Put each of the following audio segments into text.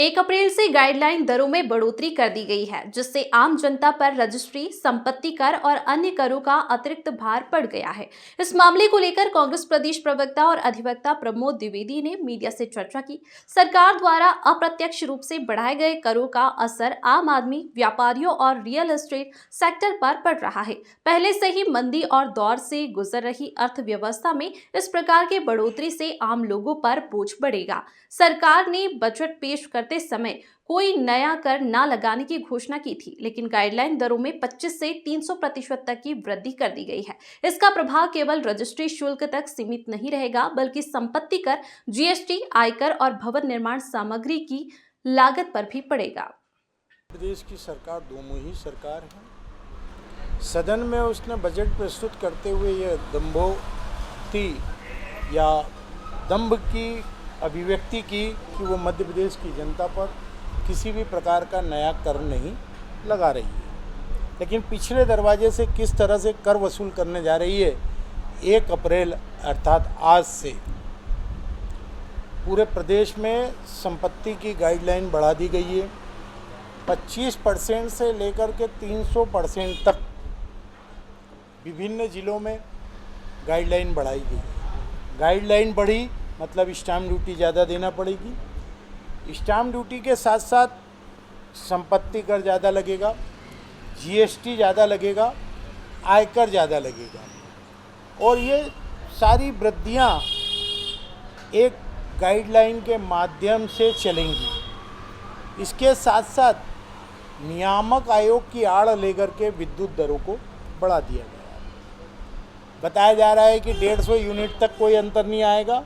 1 अप्रैल से गाइडलाइन दरों में बढ़ोतरी कर दी गई है, जिससे आम जनता पर रजिस्ट्री, संपत्ति कर और अन्य करों का अतिरिक्त भार पड़ गया है। इस मामले को लेकर कांग्रेस प्रदेश प्रवक्ता और अधिवक्ता प्रमोद द्विवेदी ने मीडिया से चर्चा की। सरकार द्वारा अप्रत्यक्ष रूप से बढ़ाए गए करों का असर आम आदमी, व्यापारियों और रियल एस्टेट सेक्टर पर पड़ रहा है। पहले से ही मंदी और दौर से गुजर रही अर्थव्यवस्था में इस प्रकार के बढ़ोतरी से आम लोगों पर बोझ बढ़ेगा। सरकार ने बजट पेश करते समय कोई नया कर न लगाने की घोषणा की थी, लेकिन गाइडलाइन दरों में 25 से 300% तक की वृद्धि कर दी गई है। इसका प्रभाव केवल रजिस्ट्री शुल्क तक सीमित नहीं रहेगा, बल्कि संपत्ति कर, जीएसटी, आयकर और भवन निर्माण सामग्री की लागत पर भी पड़ेगा। प्रदेश की सरकार दोमुही सरकार है। सदन में उसने बजट प्रस्तुत करते हुए यह दंभोक्ति या दंभ की अभिव्यक्ति की कि वो मध्य प्रदेश की जनता पर किसी भी प्रकार का नया कर नहीं लगा रही है, लेकिन पिछले दरवाजे से किस तरह से कर वसूल करने जा रही है। 1 अप्रैल अर्थात आज से पूरे प्रदेश में संपत्ति की गाइडलाइन बढ़ा दी गई है। 25% से लेकर के 300% तक विभिन्न जिलों में गाइडलाइन बढ़ाई गई। गाइडलाइन बढ़ी मतलब स्टाम्प ड्यूटी ज़्यादा देना पड़ेगी। स्टाम्प ड्यूटी के साथ साथ संपत्ति कर ज़्यादा लगेगा, जीएसटी ज़्यादा लगेगा, आयकर ज़्यादा लगेगा, और ये सारी वृद्धियाँ एक गाइडलाइन के माध्यम से चलेंगी। इसके साथ साथ नियामक आयोग की आड़ लेकर के विद्युत दरों को बढ़ा दिया गया है। बताया जा रहा है कि 150 यूनिट तक कोई अंतर नहीं आएगा।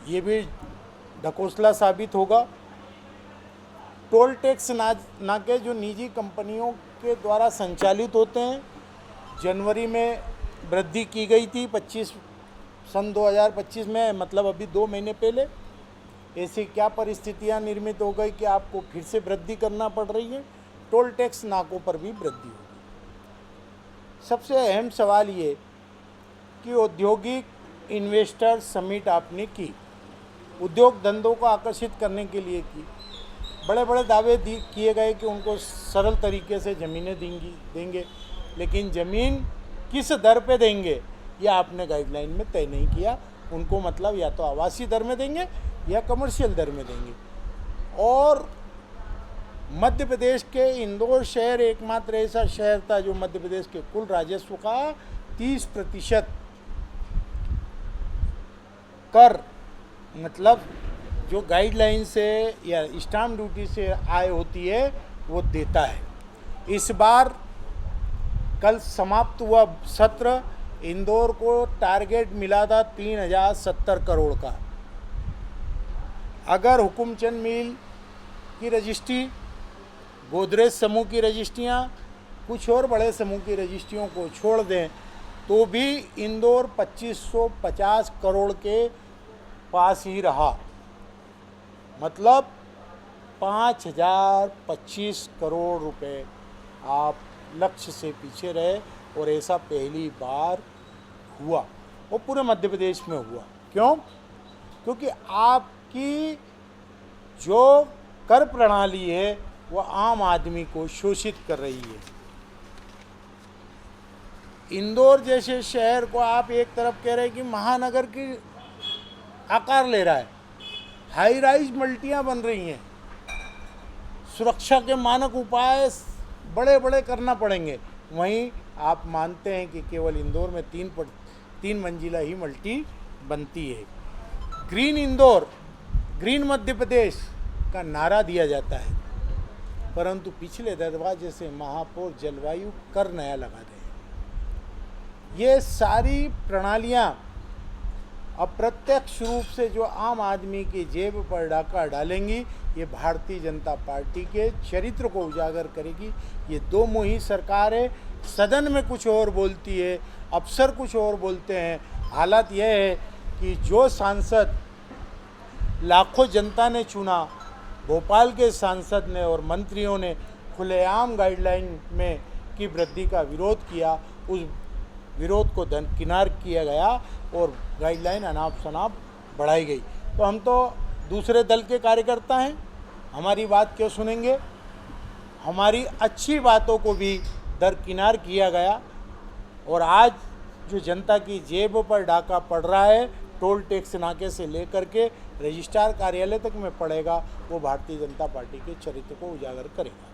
ये भी ढकोसला साबित होगा। टोल टैक्स नाके जो निजी कंपनियों के द्वारा संचालित होते हैं, जनवरी में वृद्धि की गई थी 25 सन 2025 में, मतलब अभी 2 महीने पहले। ऐसी क्या परिस्थितियां निर्मित हो गई कि आपको फिर से वृद्धि करना पड़ रही है। टोल टैक्स नाकों पर भी वृद्धि होगी। सबसे अहम सवाल ये कि औद्योगिक इन्वेस्टर समिट आपने की, उद्योग धंधों को आकर्षित करने के लिए की। बड़े बड़े दावे किए गए कि उनको सरल तरीके से ज़मीनें देंगे, लेकिन ज़मीन किस दर पे देंगे यह आपने गाइडलाइन में तय नहीं किया। उनको मतलब या तो आवासीय दर में देंगे या कमर्शियल दर में देंगे। और मध्य प्रदेश के इंदौर शहर एकमात्र ऐसा शहर था जो मध्य प्रदेश के कुल राजस्व का 30% कर, मतलब जो गाइडलाइन से या स्टाम्प ड्यूटी से आय होती है वो देता है। इस बार कल समाप्त हुआ सत्र, इंदौर को टारगेट मिला था 3070 करोड़ का। अगर हुकुमचंद मिल की रजिस्ट्री, गोदरेज समूह की रजिस्ट्रियाँ, कुछ और बड़े समूह की रजिस्ट्रियों को छोड़ दें तो भी इंदौर 2550 करोड़ के पास ही रहा। मतलब 5025 करोड़ रुपए आप लक्ष्य से पीछे रहे, और ऐसा पहली बार हुआ, वो पूरे मध्य प्रदेश में हुआ। क्यों? क्योंकि आपकी जो कर प्रणाली है वो आम आदमी को शोषित कर रही है। इंदौर जैसे शहर को आप एक तरफ कह रहे हैं कि महानगर की आकार ले रहा है, हाई राइज मल्टियाँ बन रही हैं, सुरक्षा के मानक उपाय बड़े बड़े करना पड़ेंगे। वहीं आप मानते हैं कि केवल इंदौर में 3 मंजिला ही मल्टी बनती है। ग्रीन इंदौर, ग्रीन मध्य प्रदेश का नारा दिया जाता है, परंतु पिछले दरवाजे से महापौर जलवायु कर नया लगा रहे हैं। ये सारी प्रणालियाँ अप्रत्यक्ष रूप से जो आम आदमी की जेब पर डाका डालेंगी, ये भारतीय जनता पार्टी के चरित्र को उजागर करेगी। ये दोमुही सरकार है। सदन में कुछ और बोलती है, अफसर कुछ और बोलते हैं। हालत यह है कि जो सांसद लाखों जनता ने चुना, भोपाल के सांसद ने और मंत्रियों ने खुलेआम गाइडलाइन में की वृद्धि का विरोध किया, उस विरोध को दरकिनार किया गया और गाइडलाइन अनाप शनाप बढ़ाई गई। तो हम तो दूसरे दल के कार्यकर्ता हैं, हमारी बात क्यों सुनेंगे। हमारी अच्छी बातों को भी दरकिनार किया गया और आज जो जनता की जेब पर डाका पड़ रहा है, टोल टैक्स नाके से लेकर के रजिस्ट्रार कार्यालय तक में पड़ेगा, वो भारतीय जनता पार्टी के चरित्र को उजागर करेगा।